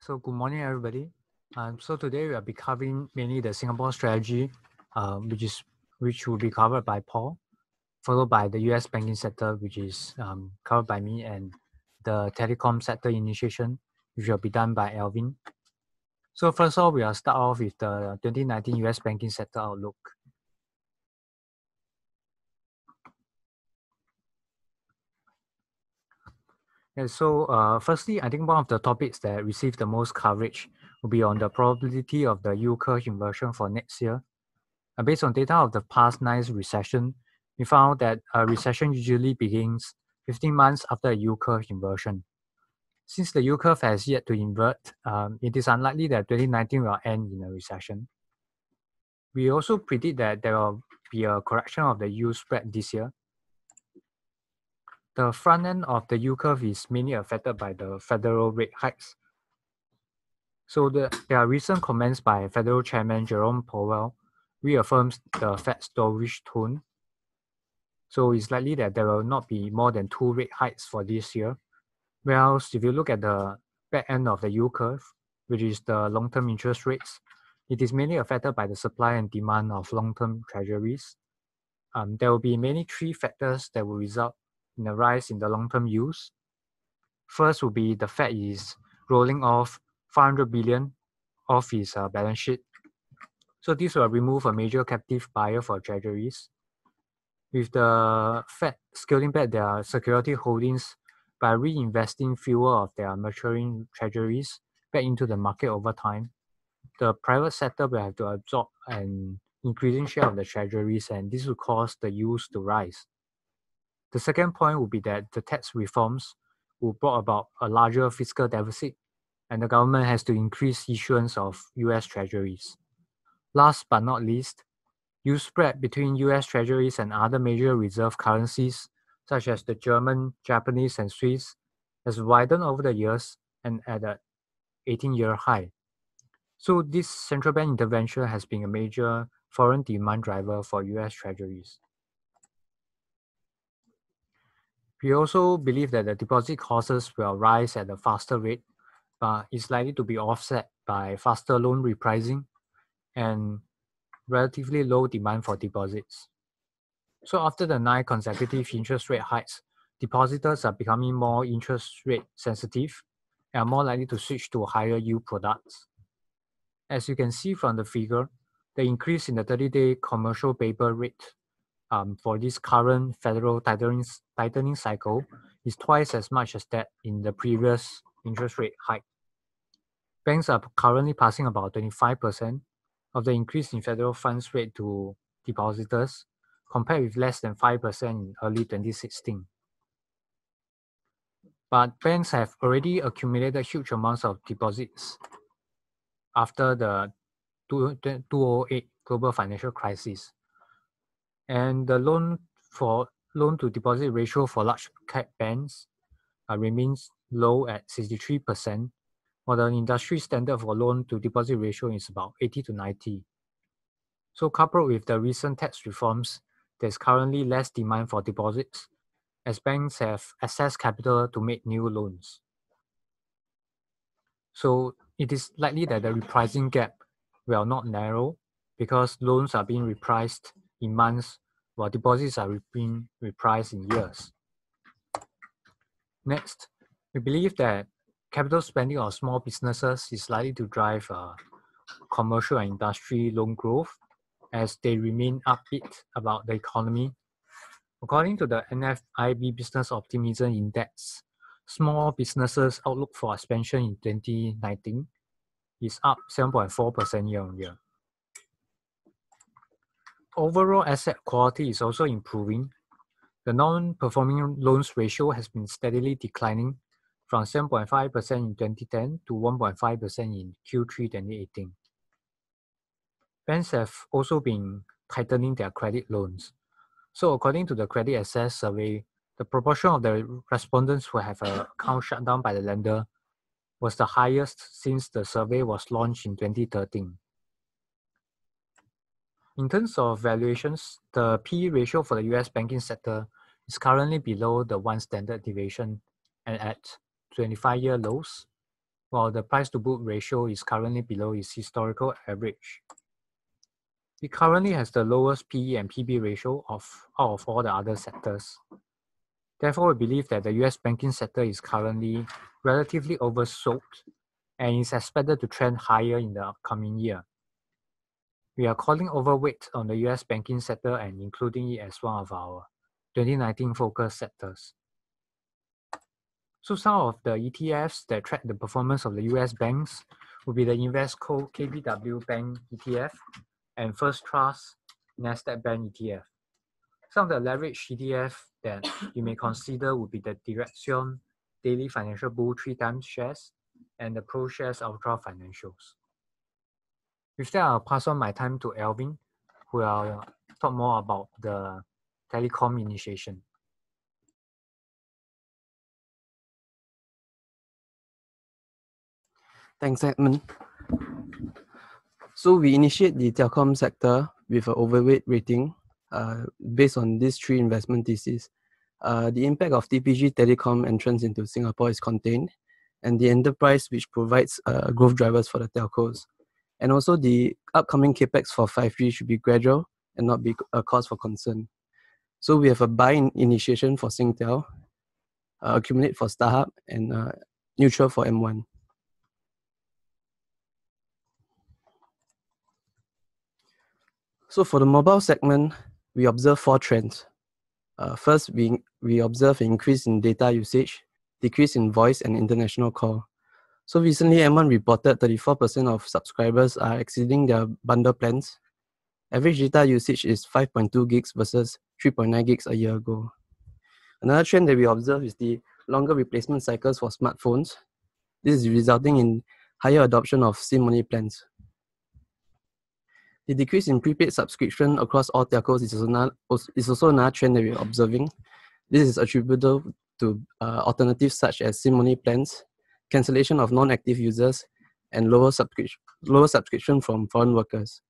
So good morning, everybody. So today we'll be covering mainly the Singapore strategy, which will be covered by Paul, followed by the US banking sector, which is covered by me, and the telecom sector initiation, which will be done by Alvin. So first of all, we'll start off with the 2019 US banking sector outlook. Yeah, so firstly, I think one of the topics that received the most coverage will be on the probability of the yield curve inversion for next year. Based on data of the past 9 recession, we found that a recession usually begins 15 months after a yield curve inversion. Since the yield curve has yet to invert, it is unlikely that 2019 will end in a recession. We also predict that there will be a correction of the yield spread this year. The front end of the yield curve is mainly affected by the federal rate hikes. So there are recent comments by Federal Chairman Jerome Powell reaffirms the Fed's dovish tone. So it's likely that there will not be more than 2 rate hikes for this year. Whereas if you look at the back end of the yield curve, which is the long-term interest rates, it is mainly affected by the supply and demand of long-term treasuries. There will be mainly 3 factors that will result in a rise in the long-term yields. First will be the Fed is rolling off 500 billion off its balance sheet. So this will remove a major captive buyer for treasuries. With the Fed scaling back their security holdings by reinvesting fewer of their maturing treasuries back into the market over time, the private sector will have to absorb an increasing share of the treasuries, and this will cause the yields to rise. The second point will be that the tax reforms will bring about a larger fiscal deficit, and the government has to increase issuance of US treasuries. Last but not least, yield spread between US treasuries and other major reserve currencies, such as the German, Japanese, and Swiss, has widened over the years and at an 18-year high. So this central bank intervention has been a major foreign demand driver for US treasuries. We also believe that the deposit costs will rise at a faster rate, but it's likely to be offset by faster loan repricing and relatively low demand for deposits. So after the 9 consecutive interest rate hikes, depositors are becoming more interest rate sensitive and are more likely to switch to higher yield products. As you can see from the figure, the increase in the 30-day commercial paper rate for this current federal tightening cycle is twice as much as that in the previous interest rate hike. Banks are currently passing about 25% of the increase in federal funds rate to depositors, compared with less than 5% in early 2016. But banks have already accumulated huge amounts of deposits after the 2008 global financial crisis. And the loan to deposit ratio for large cap banks remains low at 63%, while the industry standard for loan to deposit ratio is about 80 to 90. So coupled with the recent tax reforms, there's currently less demand for deposits as banks have excess capital to make new loans. So it is likely that the repricing gap will not narrow because loans are being repriced in months while deposits are being repriced in years. Next, we believe that capital spending on small businesses is likely to drive commercial and industry loan growth as they remain upbeat about the economy. According to the NFIB Business Optimism Index, small businesses' outlook for expansion in 2019 is up 7.4% year-on-year. Overall asset quality is also improving. The non-performing loans ratio has been steadily declining from 7.5% in 2010 to 1.5% in Q3 2018. Banks have also been tightening their credit loans. So according to the Credit Access Survey, the proportion of the respondents who have an account shut down by the lender was the highest since the survey was launched in 2013. In terms of valuations, the PE ratio for the US banking sector is currently below the 1 standard deviation and at 25-year lows. while the price-to-book ratio is currently below its historical average. It currently has the lowest PE and PB ratio out of all the other sectors. Therefore, we believe that the US banking sector is currently relatively oversold and is expected to trend higher in the upcoming year. We are calling overweight on the US banking sector and including it as one of our 2019 focus sectors. So some of the ETFs that track the performance of the US banks will be the Invesco KBW Bank ETF and First Trust Nasdaq Bank ETF. Some of the leverage ETF that you may consider would be the Direction Daily Financial Bull 3x shares and the ProShares Ultra Financials. With that, I'll pass on my time to Alvin, who will talk more about the telecom initiation. Thanks, Edmund. So we initiate the telecom sector with an overweight rating based on these three investment theses. The impact of TPG telecom entrance into Singapore is contained, and the enterprise which provides growth drivers for the telcos. And also the upcoming capex for 5G should be gradual and not be a cause for concern. So we have a buy initiation for Singtel, accumulate for Starhub, and neutral for M1. So for the mobile segment, we observe four trends. First, we observe an increase in data usage, decrease in voice and international call. So recently, M1 reported 34% of subscribers are exceeding their bundle plans. Average data usage is 5.2 gigs versus 3.9 gigs a year ago. Another trend that we observe is the longer replacement cycles for smartphones. This is resulting in higher adoption of SIM-only plans. The decrease in prepaid subscription across all telcos is also another trend that we are observing. This is attributable to alternatives such as SIM-only plans, cancellation of non-active users, and lower subscription from foreign workers.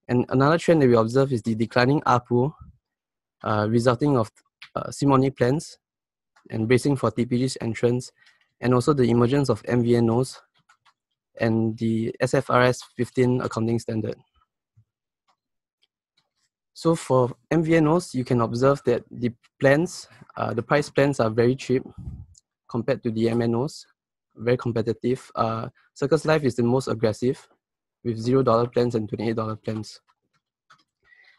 And another trend that we observe is the declining ARPU, resulting of SIM-only plans and bracing for TPG's entrance, and also the emergence of MVNOs and the SFRS 15 accounting standard. So for MVNOs, you can observe that the plans, the price plans are very cheap compared to the MNOs, very competitive. Circus Life is the most aggressive with $0 plans and $28 plans.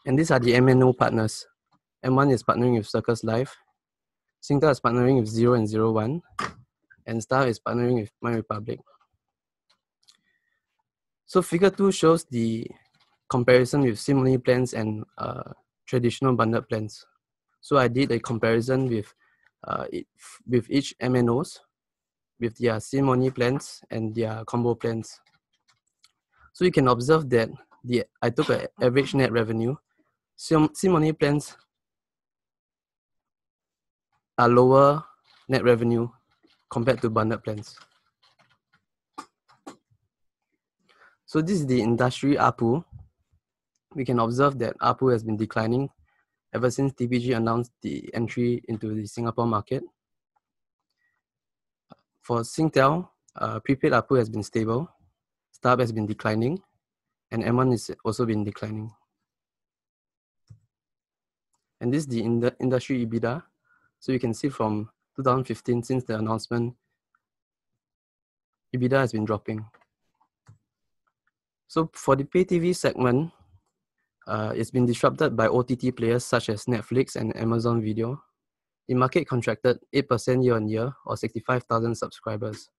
And these are the MNO partners. M1 is partnering with Circus Life, Singtel is partnering with 0 and 01, and Star is partnering with MyRepublic. So figure 2 shows the comparison with SIM-only plans and traditional bundled plans. So I did a comparison with each MNOs, with their SIM-only plans and their combo plans. So you can observe that I took an average net revenue. SIM-only plans are lower net revenue compared to bundled plans. So this is the industry ARPU. We can observe that ARPU has been declining ever since TPG announced the entry into the Singapore market. For Singtel, prepaid ARPU has been stable, Starhub has been declining, and M1 has also been declining. And this is the industry EBITDA. So you can see from 2015, since the announcement, EBITDA has been dropping. So for the pay TV segment, it's been disrupted by OTT players such as Netflix and Amazon Video. The market contracted 8% year-on-year, or 65,000 subscribers.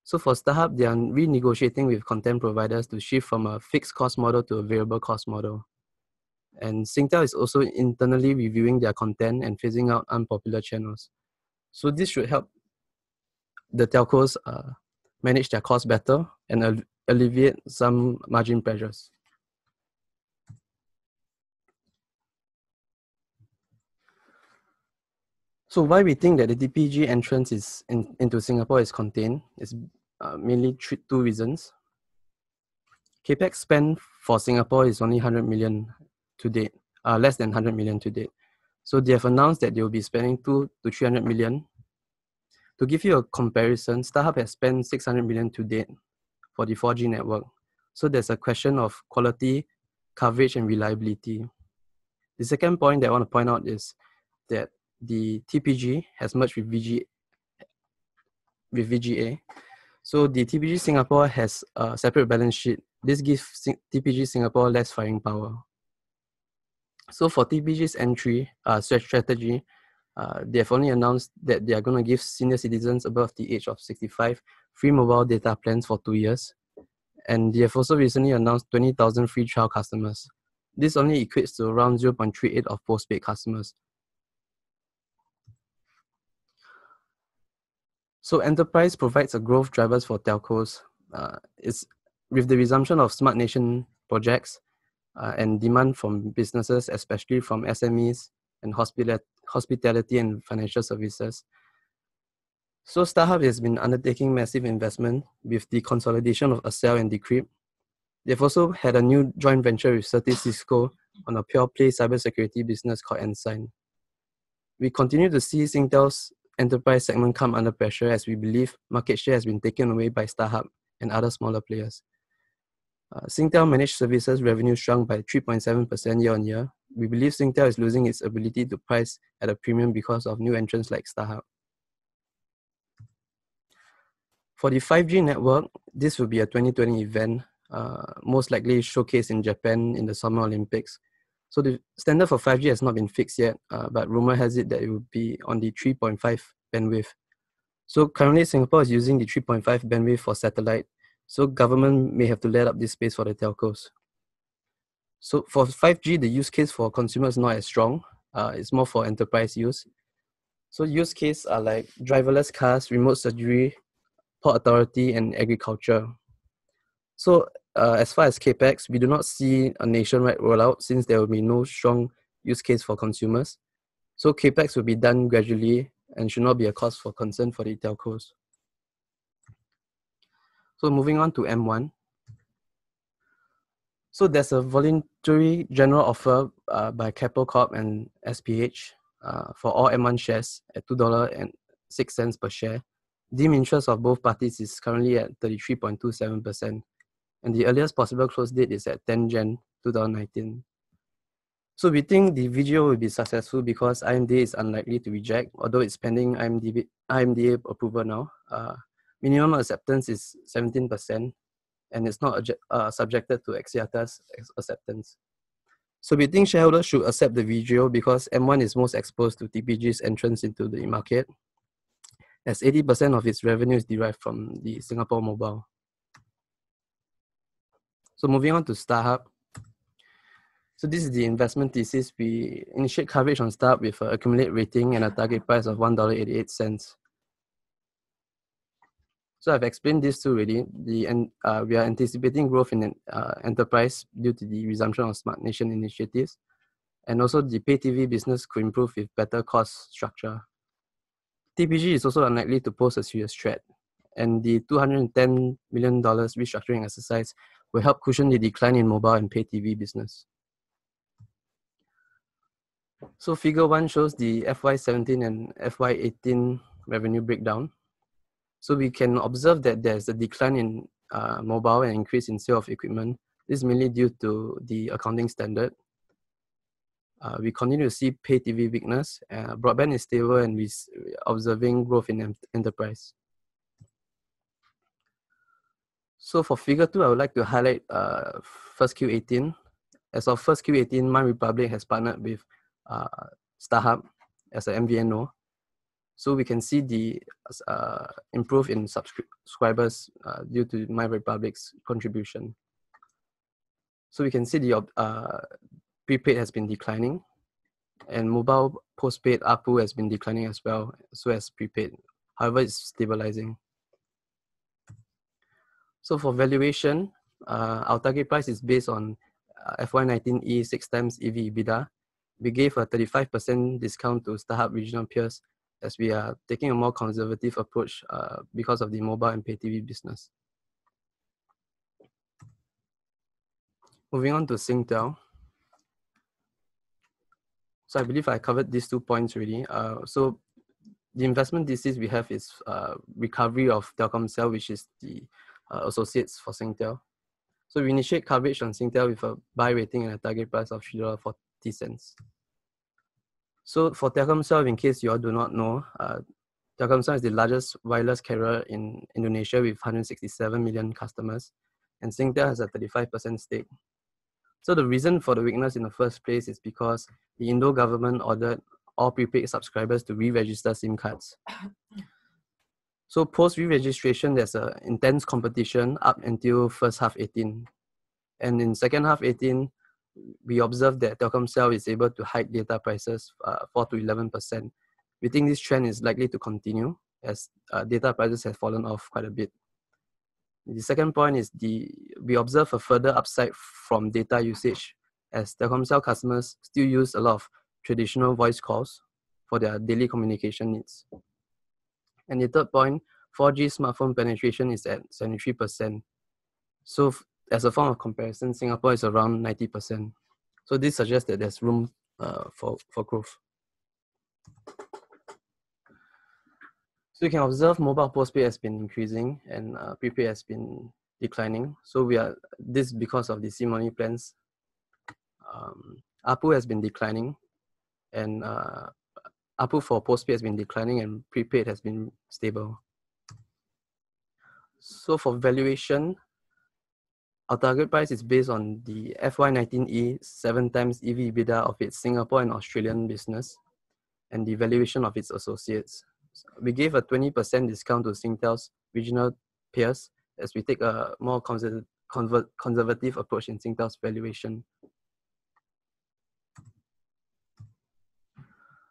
So for Starhub, they are renegotiating with content providers to shift from a fixed cost model to a variable cost model. And Singtel is also internally reviewing their content and phasing out unpopular channels. So this should help the telcos manage their costs better and alleviate some margin pressures. So why we think that the TPG entrance into Singapore is contained is mainly two reasons. Capex spend for Singapore is only 100 million to date, less than 100 million to date. So they have announced that they will be spending 200 to 300 million To give you a comparison, Starhub has spent 600 million to date for the 4G network. So there's a question of quality, coverage, and reliability. The second point that I want to point out is that the TPG has merged with VGA. So the TPG Singapore has a separate balance sheet. This gives TPG Singapore less firing power. So for TPG's entry strategy, they have only announced that they are going to give senior citizens above the age of 65 free mobile data plans for 2 years. And they have also recently announced 20,000 free trial customers. This only equates to around 0.38 of postpaid customers. So enterprise provides a growth drivers for telcos. With the resumption of Smart Nation projects and demand from businesses, especially from SMEs and hospitality and financial services. So Starhub has been undertaking massive investment with the consolidation of Accel and Decrypt. They've also had a new joint venture with Certis Cisco on a pure play cybersecurity business called Ensign. We continue to see Singtel's enterprise segment come under pressure as we believe market share has been taken away by Starhub and other smaller players. Singtel managed services revenue shrunk by 3.7% year-on-year. We believe Singtel is losing its ability to price at a premium because of new entrants like Starhub. For the 5G network, this will be a 2020 event, most likely showcased in Japan in the Summer Olympics. So the standard for 5G has not been fixed yet, but rumor has it that it will be on the 3.5 bandwidth. So currently Singapore is using the 3.5 bandwidth for satellite, so government may have to let up this space for the telcos. So for 5G, the use case for consumers is not as strong. It's more for enterprise use. So use cases are like driverless cars, remote surgery, port authority, and agriculture. So as far as CAPEX, we do not see a nationwide rollout since there will be no strong use case for consumers. So CAPEX will be done gradually and should not be a cause for concern for the telcos. So moving on to M1. So there's a voluntary general offer by Keppel Corp and SPH for all M1 shares at $2.06 per share. Deemed interest of both parties is currently at 33.27%, and the earliest possible close date is at 10 Jan 2019. So we think the VGO will be successful because IMDA is unlikely to reject, although it's pending IMDA approval now. Minimum acceptance is 17%, and it's not subjected to Axiata's acceptance. So we think shareholders should accept the VGO because M1 is most exposed to TPG's entrance into the market, as 80% of its revenue is derived from the Singapore mobile. So moving on to Starhub. So this is the investment thesis. We initiate coverage on Starhub with an accumulate rating and a target price of $1.88. So I've explained this too already. We are anticipating growth in enterprise due to the resumption of Smart Nation initiatives. And also the pay TV business could improve with better cost structure. TPG is also unlikely to pose a serious threat. And the $210 million restructuring exercise will help cushion the decline in mobile and pay TV business. So figure 1 shows the FY17 and FY18 revenue breakdown. So we can observe that there's a decline in mobile and increase in sale of equipment. This is mainly due to the accounting standard. We continue to see pay TV weakness. Broadband is stable and we're observing growth in enterprise. So for figure 2, I would like to highlight first Q18. As of first Q18, MyRepublic has partnered with Starhub as an MVNO. So we can see the improve in subscribers due to MyRepublic's contribution. So we can see the prepaid has been declining, and mobile postpaid ARPU has been declining as well, so as prepaid. However, it's stabilizing. So for valuation, our target price is based on FY19 6 times EV/EBITDA. We gave a 35% discount to Starhub regional peers as we are taking a more conservative approach because of the mobile and pay TV business. Moving on to Singtel. So I believe I covered these 2 points already. So the investment thesis we have is recovery of Telkomsel, which is the associates for Singtel. So we initiate coverage on Singtel with a buy rating and a target price of $3.40. So for Telkomsel, in case you all do not know, Telkomsel is the largest wireless carrier in Indonesia with 167 million customers, and Singtel has a 35% stake. So the reason for the weakness in the first place is because the Indo government ordered all prepaid subscribers to re-register SIM cards. So post re-registration, there's an intense competition up until first half 18. And in second half 18, we observed that Telkomsel is able to hike data prices 4 to 11%. We think this trend is likely to continue as data prices have fallen off quite a bit. The second point is we observe a further upside from data usage as Telkomsel customers still use a lot of traditional voice calls for their daily communication needs. And the third point, 4G smartphone penetration is at 73%. So as a form of comparison, Singapore is around 90%. So this suggests that there's room for growth. So you can observe mobile postpaid has been increasing and prepaid has been declining. So this because of the SIM-only plans. ARPU has been declining, and ARPU for postpaid has been declining and prepaid has been stable. So for valuation, our target price is based on the FY19E 7 times EV/EBITDA of its Singapore and Australian business and the valuation of its associates. We gave a 20% discount to Singtel's regional peers as we take a more conservative approach in Singtel's valuation.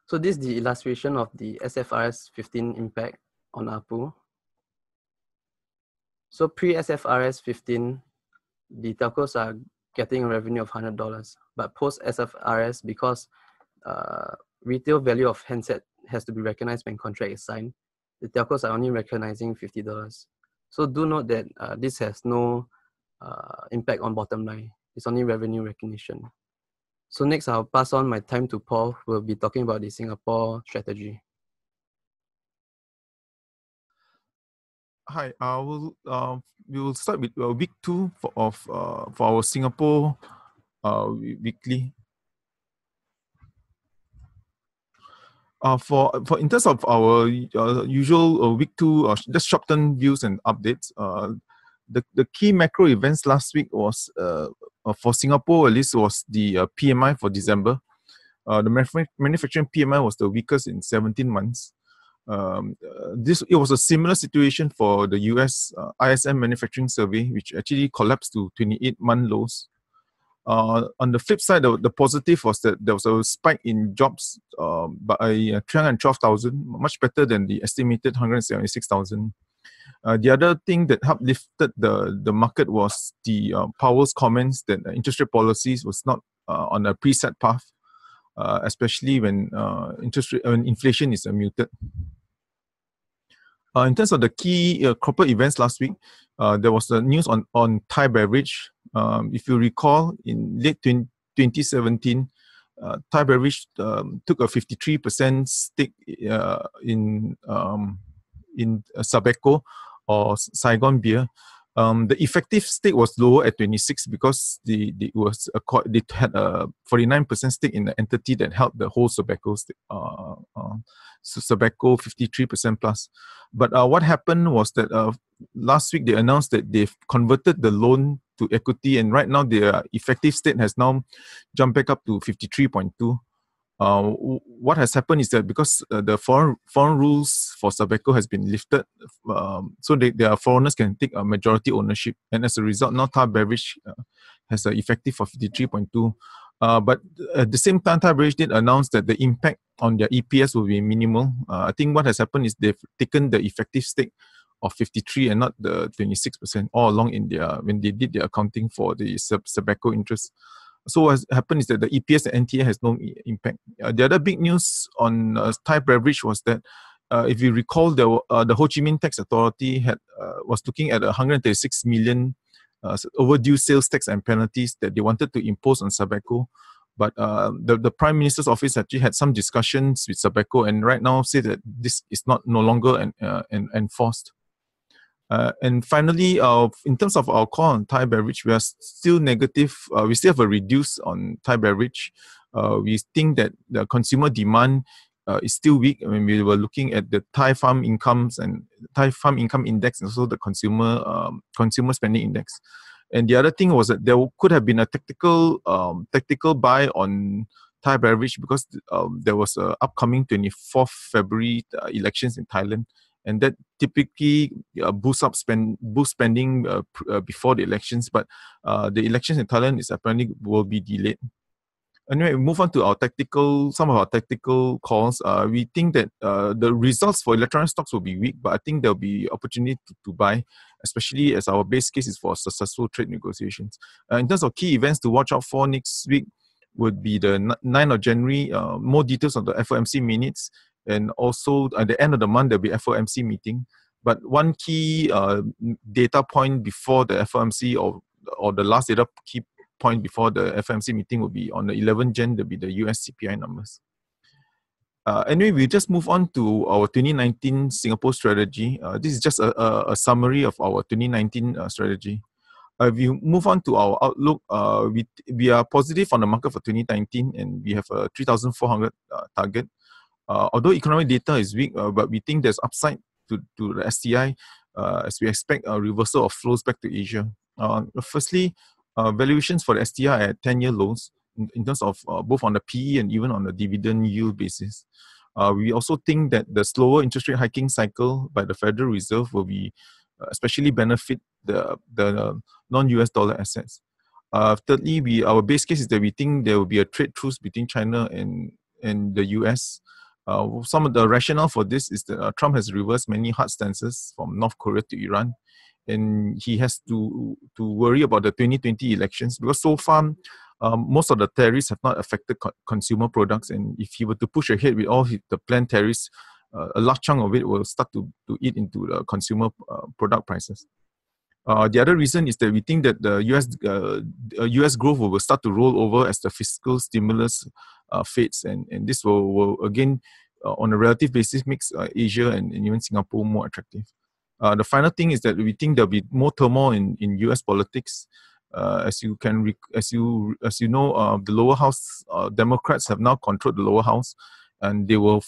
So this is the illustration of the SFRS 15 impact on ARPU. So pre-SFRS 15, the telcos are getting a revenue of $100, but post-SFRS, because retail value of handset has to be recognized when contract is signed, the telcos are only recognizing $50. So do note that this has no impact on bottom line. It's only revenue recognition. So next, I'll pass on my time to Paul, who will be talking about the Singapore strategy. Hi, we will start with week 2 for our Singapore weekly. For in terms of our usual week 2 just short-term views and updates, the key macro events last week was for Singapore at least was the PMI for December. The manufacturing PMI was the weakest in 17 months. It was a similar situation for the US ISM manufacturing survey, which actually collapsed to 28-month lows. On the flip side, the positive was that there was a spike in jobs by 312,000, much better than the estimated 176,000. The other thing that helped lifted the market was the Powell's comments that interest rate policies was not on a preset path, especially when inflation is muted. In terms of the key corporate events last week, there was the news on Thai Beverage. If you recall, in late 2017, Thai Beverage took a 53% stake in Sabeco or Saigon Beer. The effective stake was lower at 26 because they had a 49% stake in the entity that held the whole Sabeco stake, Sabeco 53% plus. But what happened was that last week they announced that they've converted the loan to equity, and right now their effective stake has now jumped back up to 53.2. What has happened is that because the foreign rules for Sabeco has been lifted, so their foreigners can take a majority ownership, and as a result, now Thai Beverage has an effective of 53.2. But at the same time, Thai Beverage did announce that the impact on their EPS will be minimal. I think what has happened is they've taken the effective stake of 53 and not the 26% all along when they did their accounting for the Sabeco interest. So what has happened is that the EPS and NTA has no impact. The other big news on Thai Beverage was that if you recall, the Ho Chi Minh Tax Authority was looking at 136 million overdue sales tax and penalties that they wanted to impose on Sabeco But the Prime Minister's office actually had some discussions with Sabeco, and right now say that this is no longer enforced. And finally, in terms of our call on Thai beverage, we are still negative. We still have a reduce on Thai beverage. We think that the consumer demand is still weak. I mean, we were looking at the Thai farm incomes and Thai farm income index, and also the consumer spending index. And the other thing was that there could have been a tactical buy on Thai beverage because there was a upcoming 24th February elections in Thailand. And that typically boosts spending before the elections, but the elections in Thailand is apparently will be delayed. Anyway, we move on to some of our tactical calls. We think that the results for electronic stocks will be weak, but I think there'll be opportunity to buy, especially as our base case is for successful trade negotiations. In terms of key events to watch out for next week would be the 9th of January, more details on the FOMC minutes. And also at the end of the month, there'll be FOMC meeting. But one key data point before the FOMC or the last data key point before the FOMC meeting will be on the 11th Jan, there'll be the US CPI numbers. Anyway, we just move on to our 2019 Singapore strategy. This is just a summary of our 2019 strategy. If you move on to our outlook, we are positive on the market for 2019 and we have a 3,400 target. Although economic data is weak, but we think there's upside to the STI as we expect a reversal of flows back to Asia. Firstly, valuations for the STI are at 10-year lows in terms of both on the PE and even on the dividend yield basis. We also think that the slower interest rate hiking cycle by the Federal Reserve will be especially benefit the non-US dollar assets. Thirdly, our base case is that we think there will be a trade truce between China and the US. Some of the rationale for this is that Trump has reversed many hard stances from North Korea to Iran, and he has to worry about the 2020 elections because so far most of the tariffs have not affected consumer products, and if he were to push ahead with all the planned tariffs, a large chunk of it will start to eat into the consumer product prices. The other reason is that we think that the US growth will start to roll over as the fiscal stimulus fades, and this will again, on a relative basis, makes Asia and even Singapore more attractive. The final thing is that we think there'll be more turmoil in US politics. As you know, the lower house Democrats have now controlled the lower house, and they will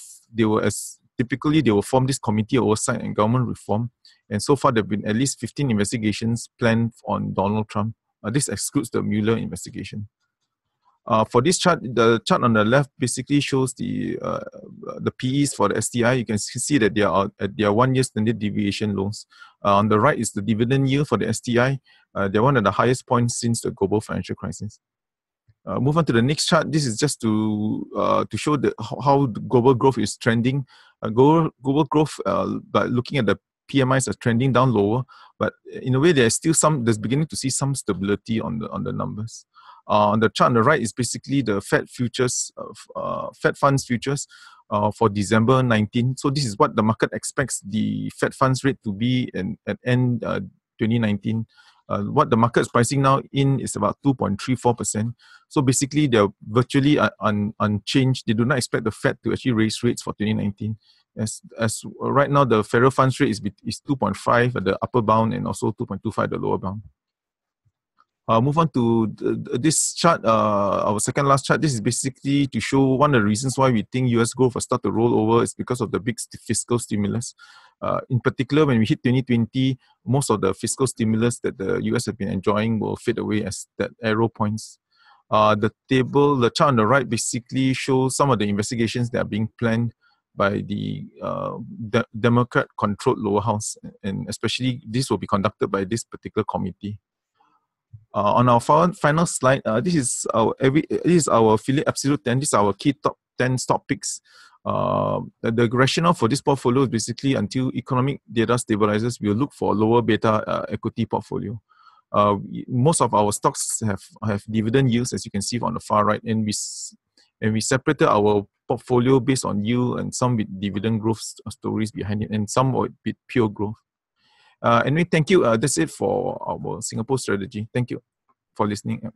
form this committee oversight and government reform. And so far, there have been at least 15 investigations planned on Donald Trump. This excludes the Mueller investigation. For this chart, the chart on the left basically shows the PEs for the STI. You can see that they are at their 1-year standard deviation lows. On the right is the dividend yield for the STI. They're one of the highest points since the global financial crisis. Move on to the next chart. This is just to show how the global growth is trending. Global growth, by looking at the PMIs, are trending down lower, but in a way there's beginning to see some stability on the numbers. On the chart on the right is basically the Fed futures, Fed funds futures for December 19. So this is what the market expects the Fed funds rate to be at end 2019. What the market is pricing now in is about 2.34%. So basically they're virtually unchanged. They do not expect the Fed to actually raise rates for 2019. As right now, the federal funds rate is 2.5 at the upper bound and also 2.25 at the lower bound. Move on to this chart, our second last chart. This is basically to show one of the reasons why we think US growth will start to roll over is because of the big fiscal stimulus. In particular, when we hit 2020, most of the fiscal stimulus that the US have been enjoying will fade away as that arrow points. The chart on the right basically shows some of the investigations that are being planned by the Democrat-controlled lower house, and especially this will be conducted by this particular committee. On our final slide, this is our Phillip Absolute 10. This is our key top 10 stock picks. The rationale for this portfolio is basically until economic data stabilizes, we'll look for a lower beta equity portfolio. Most of our stocks have dividend yields, as you can see on the far right, and we separated our portfolio based on yield and some with dividend growth stories behind it, and some with pure growth. Anyway, thank you. That's it for our Singapore strategy. Thank you for listening.